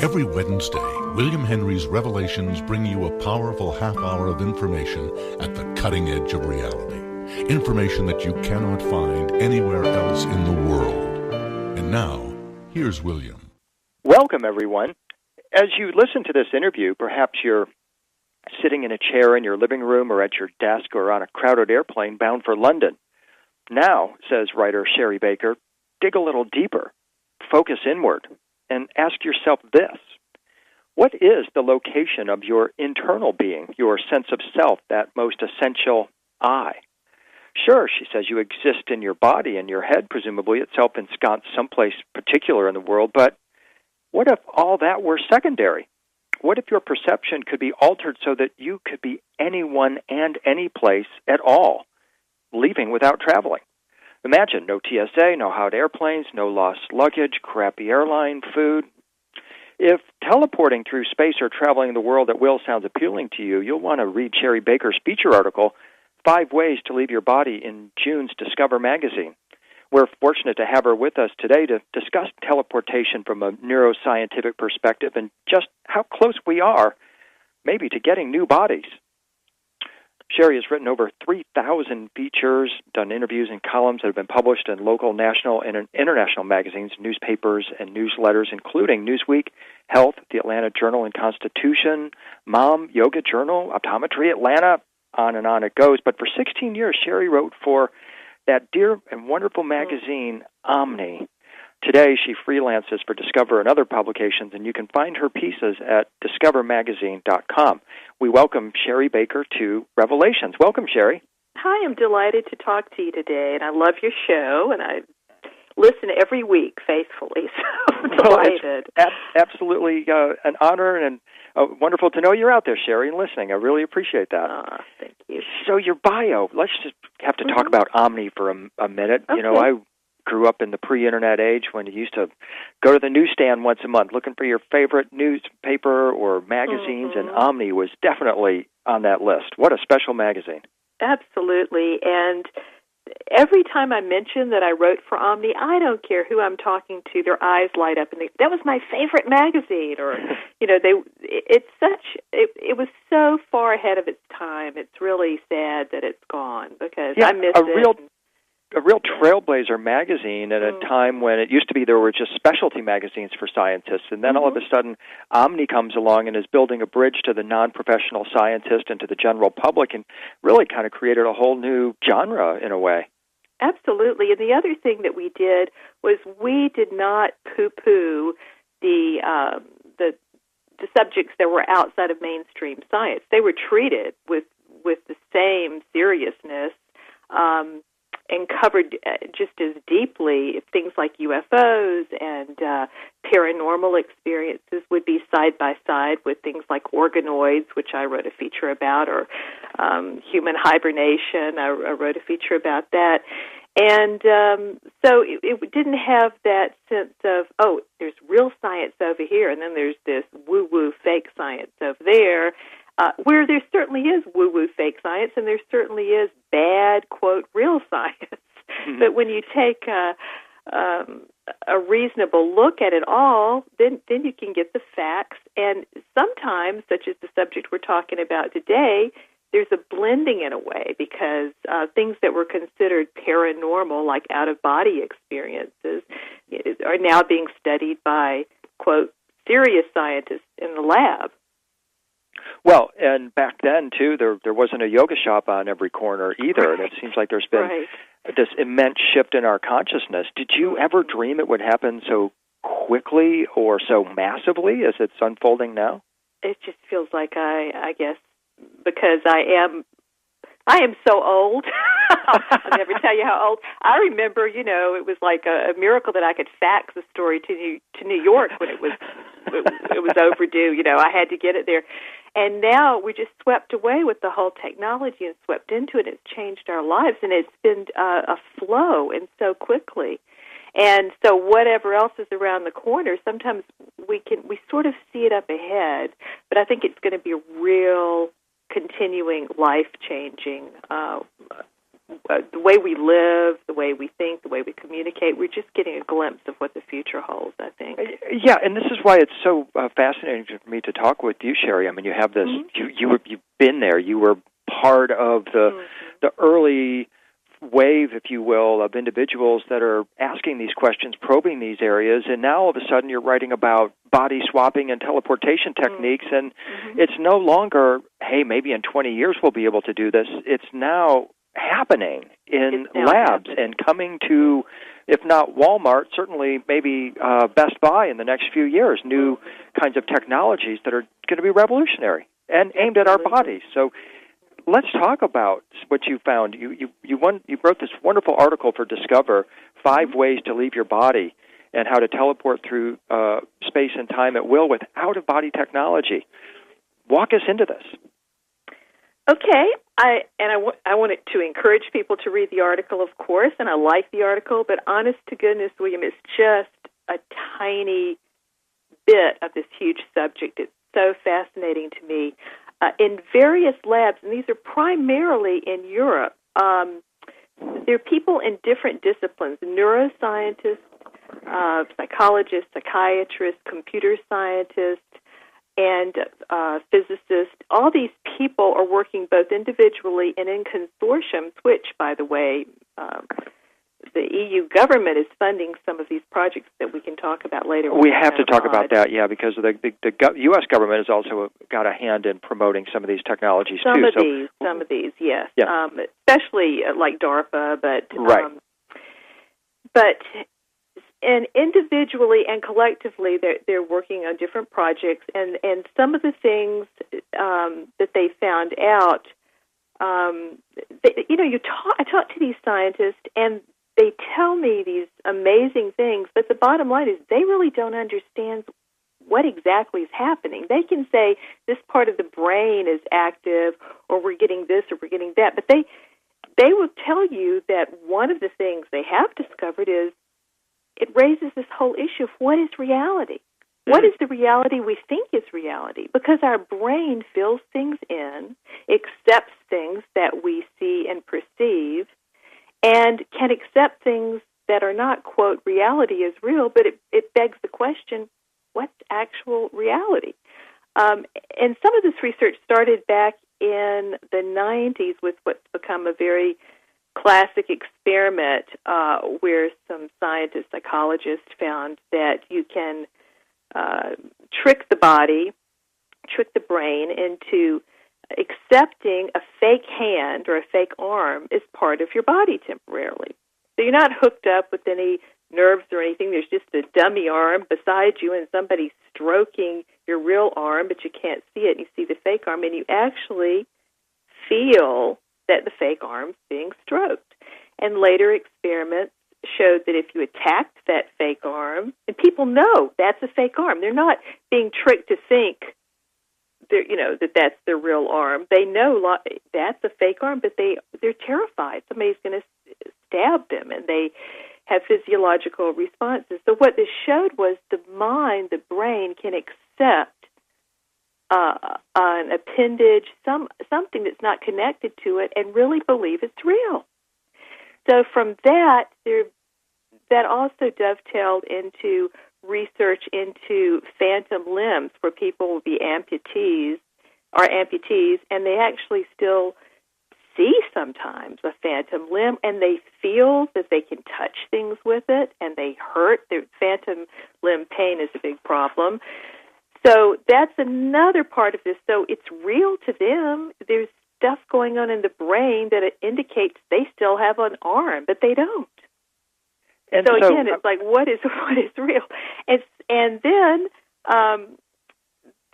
Every Wednesday, William Henry's Revelations bring you a powerful half hour of information at the cutting edge of reality. Information that you cannot find anywhere else in the world. And now, here's William. Welcome, everyone. As you listen to this interview, perhaps you're sitting in a chair in your living room or at your desk or on a crowded airplane bound for London. Now, says writer Sherry Baker, dig a little deeper, focus inward, and ask yourself this. What is the location of your internal being, your sense of self, that most essential I? Sure, she says, you exist in your body and your head, presumably itself ensconced someplace particular in the world, but what if all that were secondary? What if your perception could be altered so that you could be anyone and any place at all, leaving without traveling? Imagine no TSA, no hot airplanes, no lost luggage, crappy airline, food. If teleporting through space or traveling the world at will sounds appealing to you, you'll want to read Sherry Baker's feature article, 5 Ways to Leave Your Body, in June's Discover magazine. We're fortunate to have her with us today to discuss teleportation from a neuroscientific perspective and just how close we are, maybe, to getting new bodies. Sherry has written over 3,000 features, done interviews and columns that have been published in local, national, and international magazines, newspapers, and newsletters, including Newsweek, Health, the Atlanta Journal and Constitution, Mom, Yoga Journal, Optometry Atlanta, on and on it goes. But for 16 years, Sherry wrote for that dear and wonderful magazine, Omni. Today, she freelances for Discover and other publications, and you can find her pieces at discovermagazine.com. We welcome Sherry Baker to Revelations. Welcome, Sherry. Hi, I'm delighted to talk to you today, and I love your show, and I listen every week faithfully, so I'm delighted. It's absolutely an honor and wonderful to know you're out there, Sherry, and listening. I really appreciate that. Thank you. So your bio, let's just have to talk about Omni for a minute. Okay. You know, I grew up in the pre-internet age when you used to go to the newsstand once a month looking for your favorite newspaper or magazines, and Omni was definitely on that list. What a special magazine. Absolutely, and every time I mention that I wrote for Omni, I don't care who I'm talking to, their eyes light up, and that was my favorite magazine. Or, you know, it was so far ahead of its time. It's really sad that it's gone because I miss it. A real trailblazer magazine at a time when it used to be there were just specialty magazines for scientists, and then all of a sudden Omni comes along and is building a bridge to the non-professional scientist and to the general public, and really kind of created a whole new genre in a way. Absolutely, and the other thing that we did was we did not poo-poo the subjects that were outside of mainstream science. They were treated with the same seriousness, and covered just as deeply things like UFOs and paranormal experiences would be side by side with things like organoids, which I wrote a feature about, or human hibernation. I wrote a feature about that. And so it didn't have that sense of, oh, there's real science over here, and then there's this woo-woo fake science over there, where there certainly is woo-woo fake science, and there certainly is bad, quote, real science. But when you take a reasonable look at it all, then you can get the facts. And sometimes, such as the subject we're talking about today, there's a blending in a way because things that were considered paranormal, like out-of-body experiences, are now being studied by, quote, serious scientists in the lab. Well, and back then, too, there wasn't a yoga shop on every corner either, and it seems like there's been this immense shift in our consciousness. Did you ever dream it would happen so quickly or so massively as it's unfolding now? It just feels like I guess, because I am so old. I'll never tell you how old. I remember, it was like a miracle that I could fax the story to New York when it was overdue. I had to get it there. And now we're just swept away with the whole technology and swept into it. It's changed our lives, and it's been a flow and so quickly. And so whatever else is around the corner, sometimes we sort of see it up ahead, but I think it's going to be a real continuing, life-changing the way we live, the way we think, the way we communicate. We're just getting a glimpse of what the future holds, I think. Yeah, and this is why it's so fascinating for me to talk with you, Sherry. I mean, you have this. You've been there. You were part of the early wave, if you will, of individuals that are asking these questions, probing these areas, and now all of a sudden you're writing about body swapping and teleportation techniques, and it's no longer, hey, maybe in 20 years we'll be able to do this. It's now happening in labs and coming to, if not Walmart, certainly maybe Best Buy in the next few years, new kinds of technologies that are going to be revolutionary and aimed at our bodies. So let's talk about what you found. You wrote this wonderful article for Discover, 5 Ways to Leave Your Body and How to Teleport Through Space and Time at Will with Out-of-Body Technology. Walk us into this. Okay, I wanted to encourage people to read the article, of course, and I like the article, but honest to goodness, William, it's just a tiny bit of this huge subject. It's so fascinating to me. In various labs, and these are primarily in Europe, there are people in different disciplines, neuroscientists, psychologists, psychiatrists, computer scientists, and physicists. All these people are working both individually and in consortiums, which, by the way, the EU government is funding some of these projects that we can talk about later. We have to talk about that, yeah, because the U.S. government has also got a hand in promoting some of these technologies, some of these, yes. Yeah. Especially like DARPA, but and individually and collectively, they're working on different projects, and some of the things that they found out, I talk to these scientists, and they tell me these amazing things, but the bottom line is they really don't understand what exactly is happening. They can say this part of the brain is active, or we're getting this, or we're getting that, but they will tell you that one of the things they have discovered is it raises this whole issue of what is reality? What is the reality we think is reality? Because our brain fills things in, accepts things that we see and perceive, and can accept things that are not, quote, reality as real, but it begs the question, what's actual reality? And some of this research started back in the 90s with what's become a very classic experiment where some scientists, psychologists found that you can trick the body, trick the brain into accepting a fake hand or a fake arm as part of your body temporarily. So you're not hooked up with any nerves or anything. There's just a dummy arm beside you and somebody stroking your real arm, but you can't see it. You see the fake arm, and you actually feel that the fake arm's being stroked. And later experiments showed that if you attacked that fake arm, and people know that's a fake arm. They're not being tricked to think that that's their real arm. They know that's a fake arm, but they're terrified. Somebody's going to stab them, and they have physiological responses. So what this showed was the mind, the brain, can accept an appendage, something that's not connected to it, and really believe it's real. So from that also dovetailed into research into phantom limbs, where people will be amputees, and they actually still see sometimes a phantom limb, and they feel that they can touch things with it, and they hurt. Their phantom limb pain is a big problem. So that's another part of this. So it's real to them. There's stuff going on in the brain that it indicates they still have an arm, but they don't. And so again, it's like, what is real? And then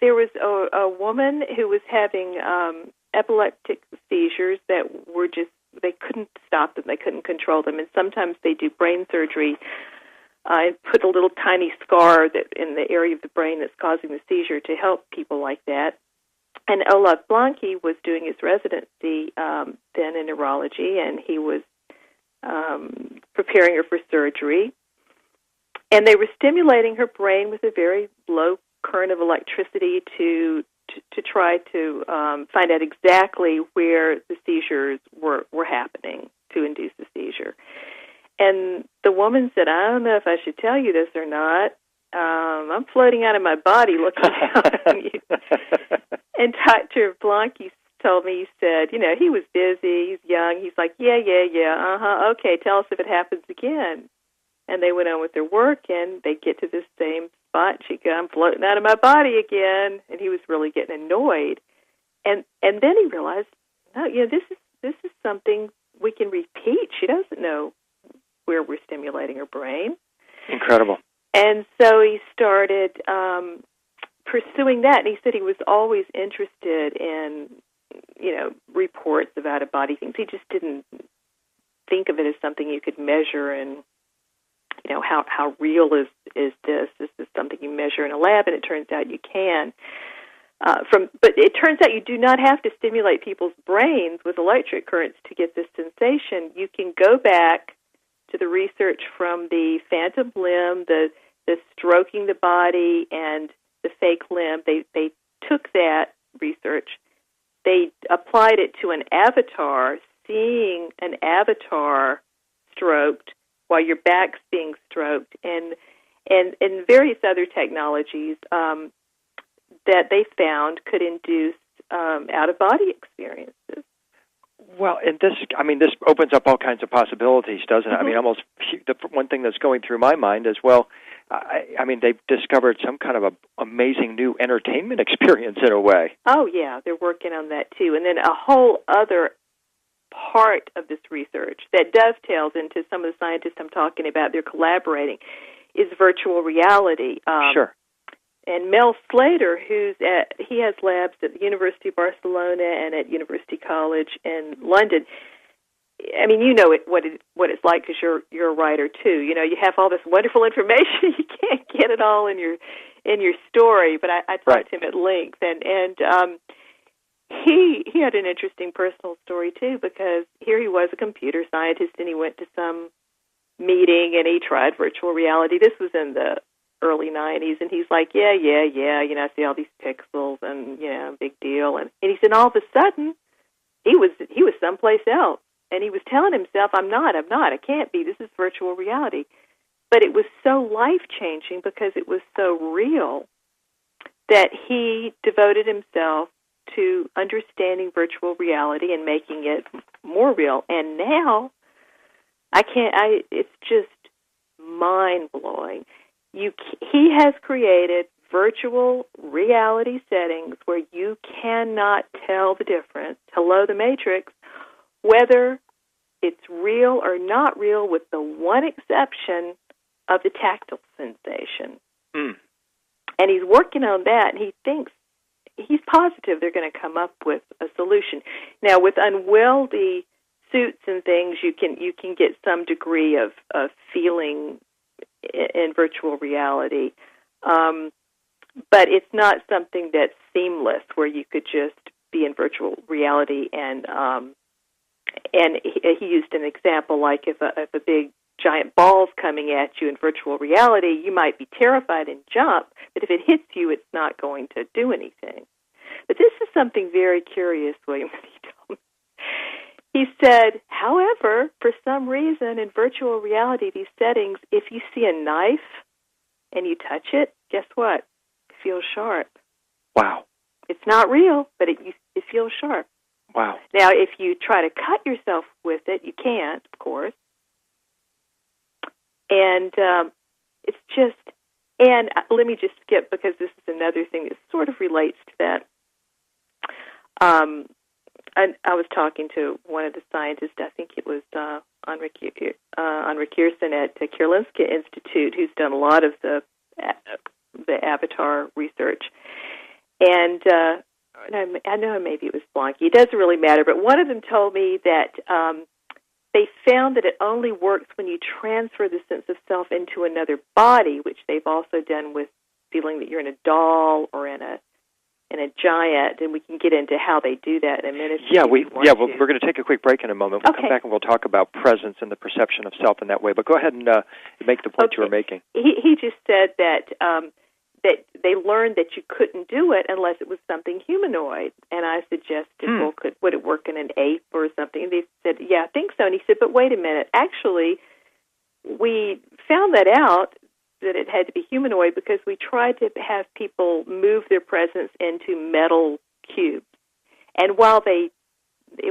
there was a woman who was having epileptic seizures that were just, they couldn't stop them, they couldn't control them, and sometimes they do brain surgery and put a little tiny scar that in the area of the brain that's causing the seizure to help people like that. And Olaf Blanke was doing his residency then in neurology, and he was preparing her for surgery. And they were stimulating her brain with a very low current of electricity to try to find out exactly where the seizures were happening, to induce a seizure. And the woman said, I don't know if I should tell you this or not. I'm floating out of my body looking down on you. And Dr. Blanke told me, he said, he was busy, he's young. He's like, yeah, okay, tell us if it happens again. And they went on with their work, and they get to this same spot. She goes, I'm floating out of my body again. And he was really getting annoyed. And then he realized, no, this is something we can repeat. She doesn't know where we're stimulating her brain. Incredible. And so he started pursuing that, and he said he was always interested in, reports of out-of-body things. He just didn't think of it as something you could measure and, how real is this? This is something you measure in a lab, and it turns out you can. But it turns out you do not have to stimulate people's brains with electric currents to get this sensation. You can go back to the research from the phantom limb, the stroking the body, and the fake limb. They took that research, they applied it to an avatar, seeing an avatar stroked while your back's being stroked, and various other technologies that they found could induce out-of-body experiences. Well, and this opens up all kinds of possibilities, doesn't it? Mm-hmm. I mean, almost the one thing that's going through my mind is, well, they've discovered some kind of a amazing new entertainment experience in a way. Oh, yeah, they're working on that, too. And then a whole other part of this research that dovetails into some of the scientists I'm talking about, they're collaborating, is virtual reality. Sure. And Mel Slater, he has labs at the University of Barcelona and at University College in London. I mean, what it's like because you're a writer too. You have all this wonderful information. You can't get it all in your story. But I talked to him at length, and he had an interesting personal story too, because here he was, a computer scientist, and he went to some meeting and he tried virtual reality. This was in the early 90s, and he's like, yeah, I see all these pixels, and big deal. And he said, all of a sudden, he was someplace else, and he was telling himself, I'm not, I can't be. This is virtual reality. But it was so life-changing because it was so real that he devoted himself to understanding virtual reality and making it more real. And now, it's just mind-blowing. He has created virtual reality settings where you cannot tell the difference, hello, the Matrix, whether it's real or not real, with the one exception of the tactile sensation. Mm. And he's working on that, and he's positive they're going to come up with a solution. Now, with unwieldy suits and things, you can get some degree of feeling in virtual reality, but it's not something that's seamless where you could just be in virtual reality and he used an example like if a big giant ball's coming at you in virtual reality, you might be terrified and jump, but if it hits you, it's not going to do anything. But this is something very curious, William, that he told me. He said, however, for some reason in virtual reality, these settings, if you see a knife and you touch it, guess what? It feels sharp. Wow. It's not real, but it feels sharp. Wow. Now, if you try to cut yourself with it, you can't, of course. And it's just, and let me just skip because this is another thing that sort of relates to that. I was talking to one of the scientists, I think it was Henri Kierson at the Karolinska Institute, who's done a lot of the avatar research. And I know maybe it was Blanke. It doesn't really matter, but one of them told me that they found that it only works when you transfer the sense of self into another body, which they've also done with feeling that you're in a doll or in a giant, and we can get into how they do that in a minute. We're going to take a quick break in a moment. We'll come back and we'll talk about presence and the perception of self in that way. But go ahead and make the point you were making. He just said that that they learned that you couldn't do it unless it was something humanoid. And I suggested, well, would it work in an ape or something? And they said, yeah, I think so. And he said, but wait a minute. Actually, we found that out, that it had to be humanoid, because we tried to have people move their presence into metal cubes. And while it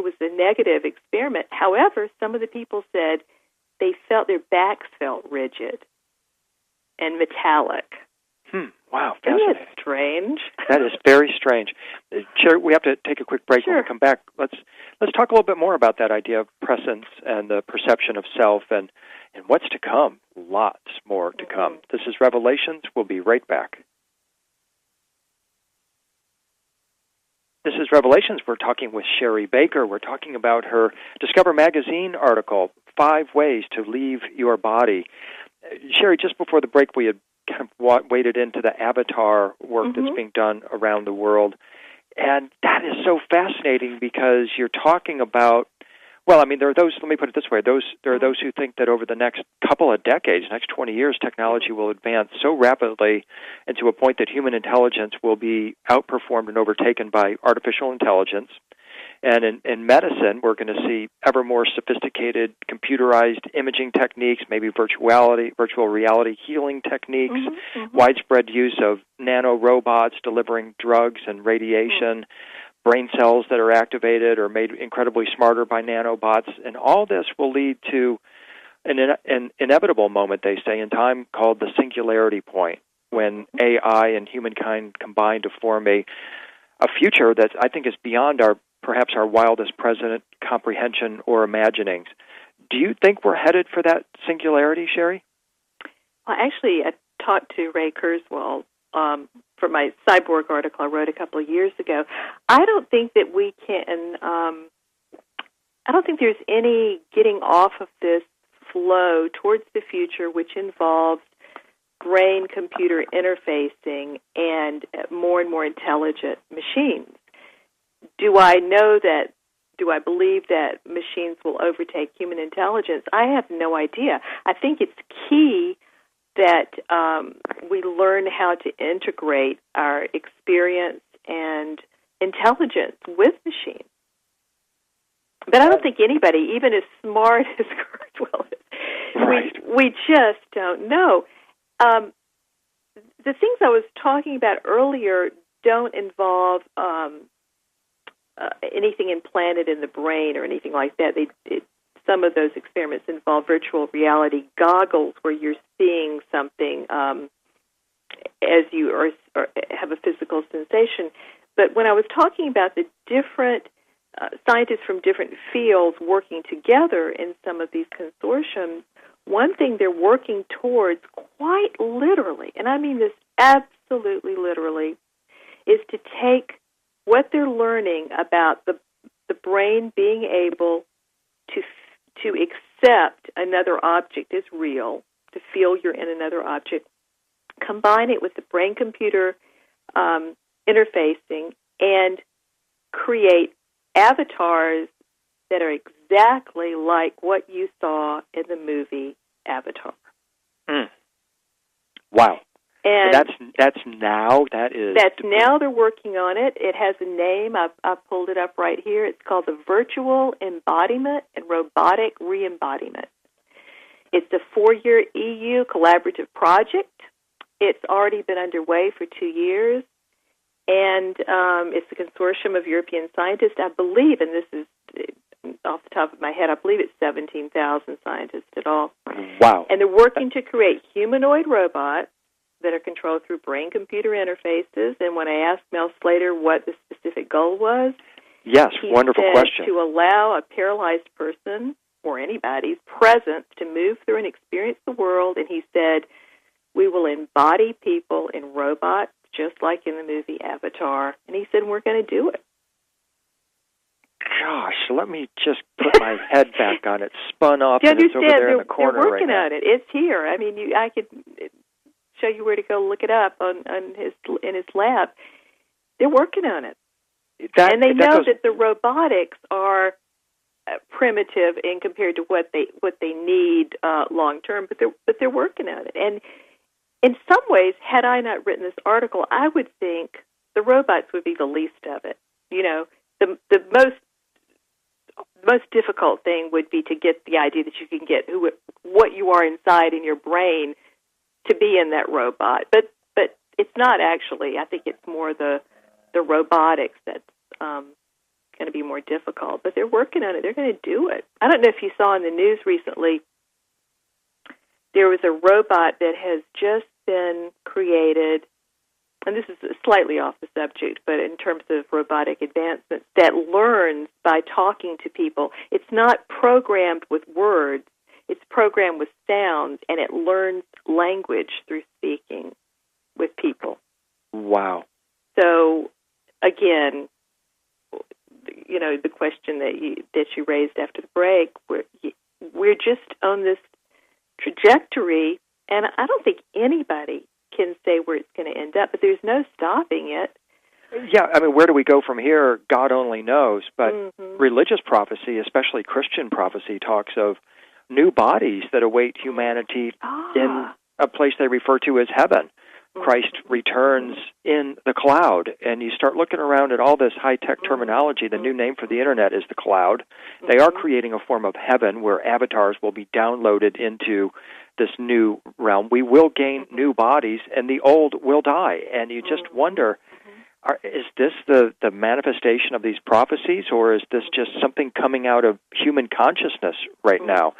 was a negative experiment, however, some of the people said they felt their backs felt rigid and metallic. Wow, fascinating. Isn't that strange? That is very strange. Sherry, we have to take a quick break. Sure. When we come back, let's talk a little bit more about that idea of presence and the perception of self and what's to come. Lots more to come. This is Revelations. We'll be right back. This is Revelations. We're talking with Sherry Baker. We're talking about her Discover Magazine article, 5 Ways to Leave Your Body. Sherry, just before the break, we had kind of waded into the avatar work that's being done around the world. And that is so fascinating because you're talking about, well, I mean, there are those, let me put it this way, there are those who think that over the next couple of decades, next 20 years, technology will advance so rapidly and to a point that human intelligence will be outperformed and overtaken by artificial intelligence. And in medicine, we're going to see ever more sophisticated computerized imaging techniques, maybe virtual reality healing techniques, widespread use of nanorobots delivering drugs and radiation, brain cells that are activated or made incredibly smarter by nanobots. And all this will lead to an inevitable moment, they say, in time called the singularity point, when AI and humankind combine to form a future that I think is beyond perhaps our wildest present comprehension or imaginings. Do you think we're headed for that singularity, Sherry? Well, actually, I talked to Ray Kurzweil for my Cyborg article I wrote a couple of years ago. I don't think that we can, I don't think there's any getting off of this flow towards the future, which involves brain-computer interfacing and more intelligent machines. Do I believe that machines will overtake human intelligence? I have no idea. I think it's key that we learn how to integrate our experience and intelligence with machines. But I don't think anybody, even as smart as Kurzweil is, we just don't know. The things I was talking about earlier don't involve anything implanted in the brain or anything like that. Some of those experiments involve virtual reality goggles where you're seeing something as you or have a physical sensation. But when I was talking about the different scientists from different fields working together in some of these consortiums, one thing they're working towards quite literally, and I mean this absolutely literally, is to take what they're learning about the brain being able to accept another object as real, to feel you're in another object, combine it with the brain-computer interfacing, and create avatars that are exactly like what you saw in the movie Avatar. Wow. And that's now. That's now. They're working on it. It has a name. I've pulled it up right here. It's called the Virtual Embodiment and Robotic Re-Embodiment. It's a 4-year EU collaborative project. It's already been underway for 2 years, and it's a consortium of European scientists. I believe, and this is off the top of my head, I believe it's 17,000 scientists in all. Wow. And they're working to create humanoid robots that are controlled through brain-computer interfaces. And when I asked Mel Slater what the specific goal was, yes, he wonderful said question. To allow a paralyzed person or anybody's presence to move through and experience the world. And he said, we will embody people in robots just like in the movie Avatar. And he said, we're going to do it. Gosh, let me just put my head back on it. Spun off, and it's over there in the corner they're working right now. on it. It's here. I mean, I could show you where to go look it up in his lab. They're working on it. And they know that the robotics are primitive in compared to what they need long term, but they're working on it. And in some ways, had I not written this article, I would think the robots would be the least of it. You know, the most difficult thing would be to get the idea that you can get what you are inside in your brain to be in that robot. But it's not actually. I think it's more the robotics that's going to be more difficult. But they're working on it. They're going to do it. I don't know if you saw in the news recently, there was a robot that has just been created, and this is slightly off the subject, but in terms of robotic advancements, that learns by talking to people. It's not programmed with words. It's programmed with sounds, and it learns language through speaking with people. Wow. So, again, you know, the question that you raised after the break, we're just on this trajectory, and I don't think anybody can say where it's going to end up, but there's no stopping it. Yeah, I mean, where do we go from here? God only knows. But religious prophecy, especially Christian prophecy, talks of new bodies that await humanity in a place they refer to as heaven. Christ returns in the cloud, and you start looking around at all this high-tech terminology. The new name for the Internet is the cloud. They are creating a form of heaven where avatars will be downloaded into this new realm. We will gain new bodies, and the old will die. And you just wonder, is this the manifestation of these prophecies, or is this just something coming out of human consciousness right now?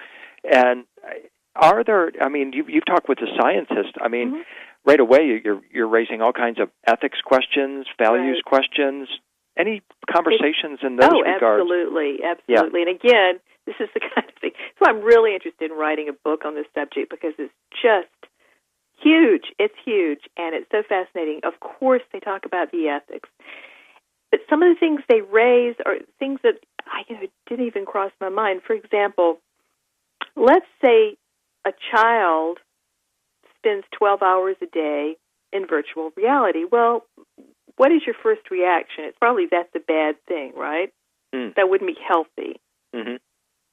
And are there, I mean, you've talked with the scientists. I mean, right away you're raising all kinds of ethics questions, values questions. Any conversations in those regards? Absolutely. Yeah. And again, this is the kind of thing. So I'm really interested in writing a book on this subject because it's just huge. It's huge, and it's so fascinating. Of course, they talk about the ethics, but some of the things they raise are things that didn't even cross my mind. For example, let's say a child spends 12 hours a day in virtual reality. Well, what is your first reaction? It's probably that's a bad thing, right? That wouldn't be healthy.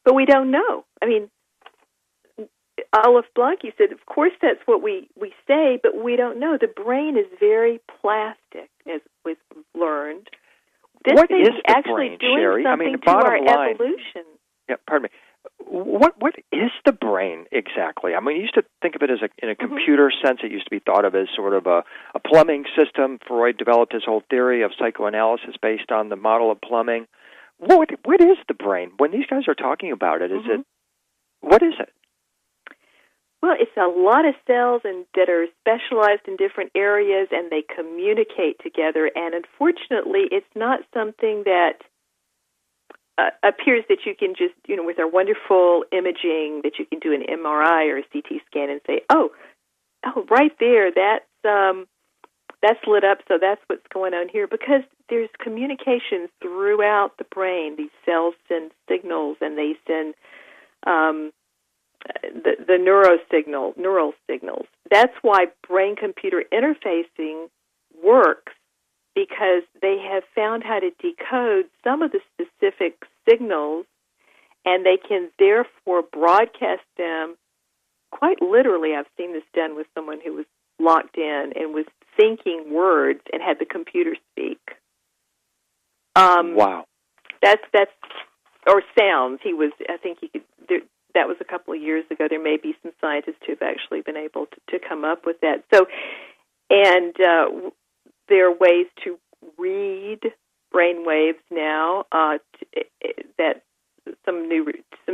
But we don't know. I mean, Olive Blanke said, of course that's what we say, but we don't know. The brain is very plastic, as we've learned. This what is the actually brain, doing Sherry? something I mean, to our line, evolution. Yeah, pardon me. What is the brain exactly? I mean, you used to think of it as in a computer sense. It used to be thought of as sort of a plumbing system. Freud developed his whole theory of psychoanalysis based on the model of plumbing. What is the brain? When these guys are talking about it, what is it? Well, it's a lot of cells that are specialized in different areas, and they communicate together. And unfortunately, it's not something that appears that you can just, with our wonderful imaging, that you can do an MRI or a CT scan and say, oh, right there, that's lit up, so that's what's going on here. Because there's communication throughout the brain. These cells send signals, and they send the neural signals. That's why brain-computer interfacing works, because they have found how to decode some of the specific signals, and they can therefore broadcast them quite literally. I've seen this done with someone who was locked in and was thinking words and had the computer speak. Wow. That's or sounds. I think he could. That was a couple of years ago. There may be some scientists who have actually been able to come up with that. So, and there are ways to read brain waves now. That some new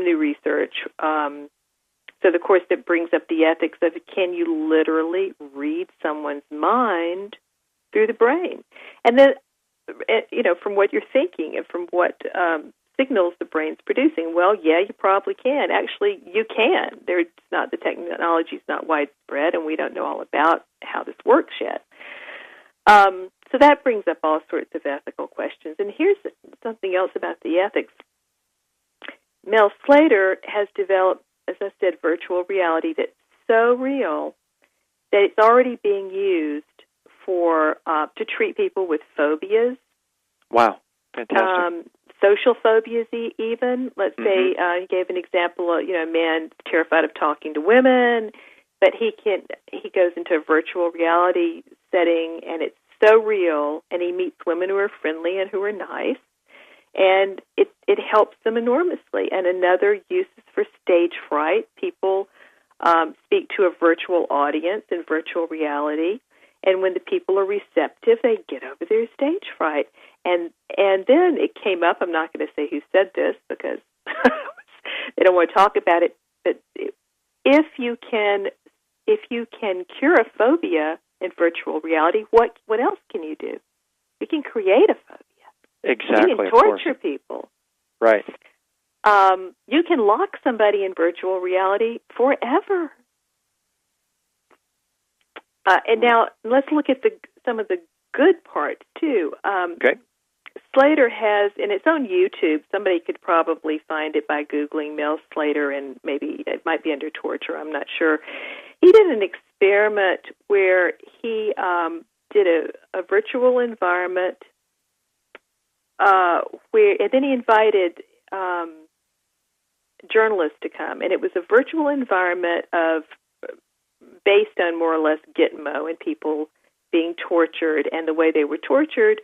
research. So, of course, that brings up the ethics of can you literally read someone's mind through the brain? And then, from what you're thinking and from what signals the brain's producing, well, yeah, you probably can. Actually, you can. The technology's not widespread, and we don't know all about how this works yet. So that brings up all sorts of ethical questions. And here's something else about the ethics. Mel Slater has developed, as I said, virtual reality that's so real that it's already being used to treat people with phobias. Wow, fantastic. Social phobias, even. Let's say he gave an example. A man terrified of talking to women. but he goes into a virtual reality setting, and it's so real, and he meets women who are friendly and who are nice, and it helps them enormously. And another use is for stage fright. People speak to a virtual audience in virtual reality, and when the people are receptive, they get over their stage fright. And then it came up, I'm not going to say who said this because they don't want to talk about it, but if you can cure a phobia in virtual reality, what else can you do? You can create a phobia. Exactly. You can torture people. Right. You can lock somebody in virtual reality forever. And now let's look at some of the good parts too. Okay. Slater has, in its own YouTube, somebody could probably find it by Googling Mel Slater, and maybe it might be under torture, I'm not sure. He did an experiment where he did a virtual environment and then he invited journalists to come, and it was a virtual environment based on more or less Gitmo and people being tortured, and the way they were tortured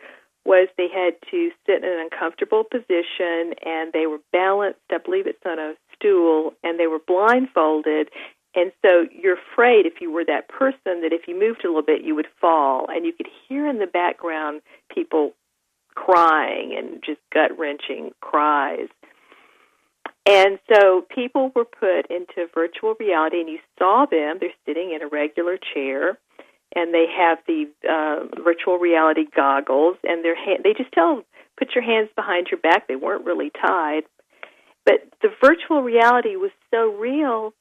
was they had to sit in an uncomfortable position, and they were balanced, I believe it's on a stool, and they were blindfolded. And so you're afraid, if you were that person, that if you moved a little bit, you would fall. And you could hear in the background people crying and just gut-wrenching cries. And so people were put into virtual reality, and you saw them. They're sitting in a regular chair, and they have the virtual reality goggles, and they just put your hands behind your back. They weren't really tied. But the virtual reality was so real,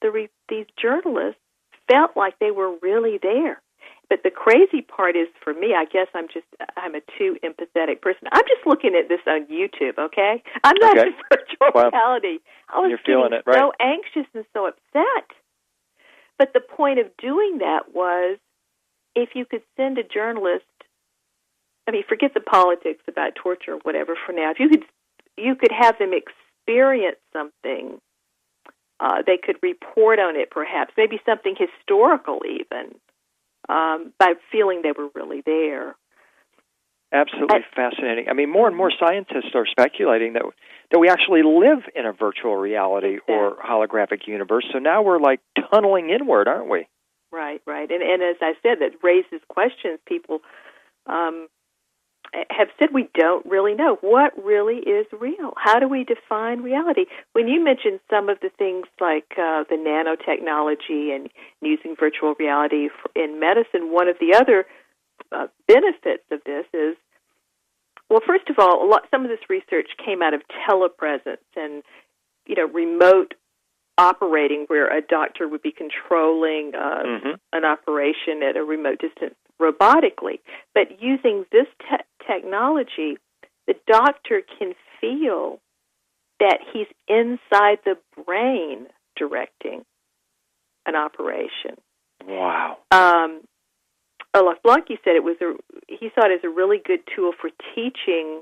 these journalists felt like they were really there. But the crazy part is, for me, I guess I'm a too empathetic person. I'm just looking at this on YouTube, okay? I'm not in virtual reality. I was feeling getting it, right? so anxious and so upset. But the point of doing that was, if you could send a journalist, forget the politics about torture or whatever for now. If you could have them experience something, they could report on it perhaps, maybe something historical even, by feeling they were really there. Absolutely fascinating. More and more scientists are speculating that we actually live in a virtual reality or holographic universe. So now we're like tunneling inward, aren't we? Right. And as I said, that raises questions. People have said we don't really know what really is real. How do we define reality? When you mentioned some of the things like the nanotechnology and using virtual reality in medicine, one of the other benefits of this is, well, first of all, some of this research came out of telepresence and remote operating, where a doctor would be controlling an operation at a remote distance robotically. But using this technology, the doctor can feel that he's inside the brain directing an operation. Wow. Olaf Blanke said he saw it as a really good tool for teaching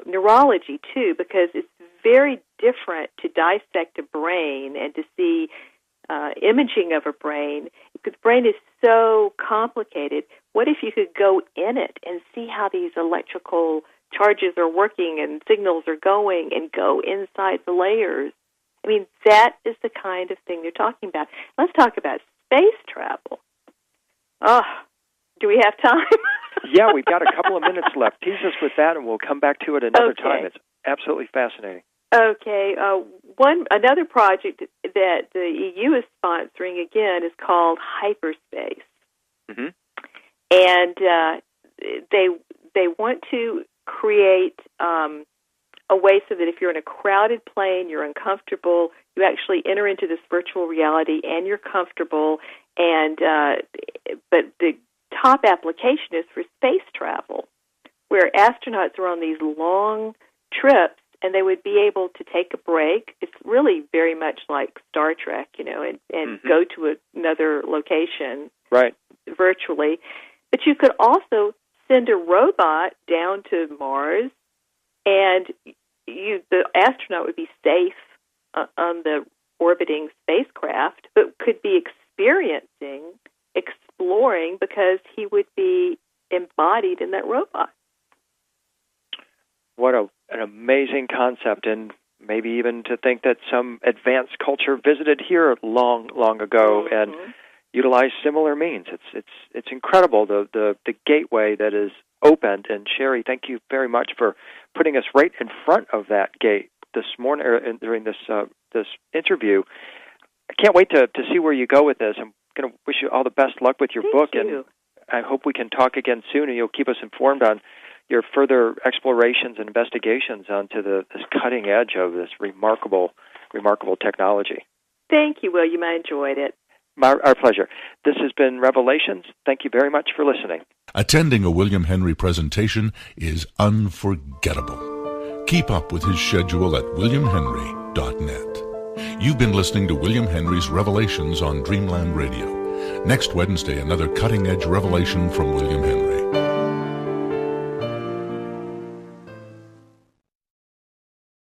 neurology too, because it's very different to dissect a brain and to see imaging of a brain, because the brain is so complicated. What if you could go in it and see how these electrical charges are working and signals are going and go inside the layers? That is the kind of thing they're talking about. Let's talk about space travel. Oh, do we have time? Yeah, we've got a couple of minutes left. Tease us with that, and we'll come back to it another time. It's absolutely fascinating. Okay. Another project that the EU is sponsoring, again, is called Hyperspace. Mm-hmm. And they want to create a way so that if you're in a crowded plane, you're uncomfortable, you actually enter into this virtual reality and you're comfortable. And but the top application is for space travel, where astronauts are on these long trips, and they would be able to take a break. It's really very much like Star Trek, and go to another location virtually. But you could also send a robot down to Mars, and the astronaut would be safe on the orbiting spacecraft, but could be experiencing, exploring, because he would be embodied in that robot. What an amazing concept, and maybe even to think that some advanced culture visited here long, long ago and utilized similar means. It's incredible the gateway that is opened. And Sherry, thank you very much for putting us right in front of that gate this morning during this interview. I can't wait to see where you go with this. I'm going to wish you all the best luck with your book, and I hope we can talk again soon, and you'll keep us informed on your further explorations and investigations onto this cutting edge of this remarkable technology. Thank you, William. I enjoyed it. Our pleasure. This has been Revelations. Thank you very much for listening. Attending a William Henry presentation is unforgettable. Keep up with his schedule at williamhenry.net. You've been listening to William Henry's Revelations on Dreamland Radio. Next Wednesday, another cutting-edge revelation from William Henry.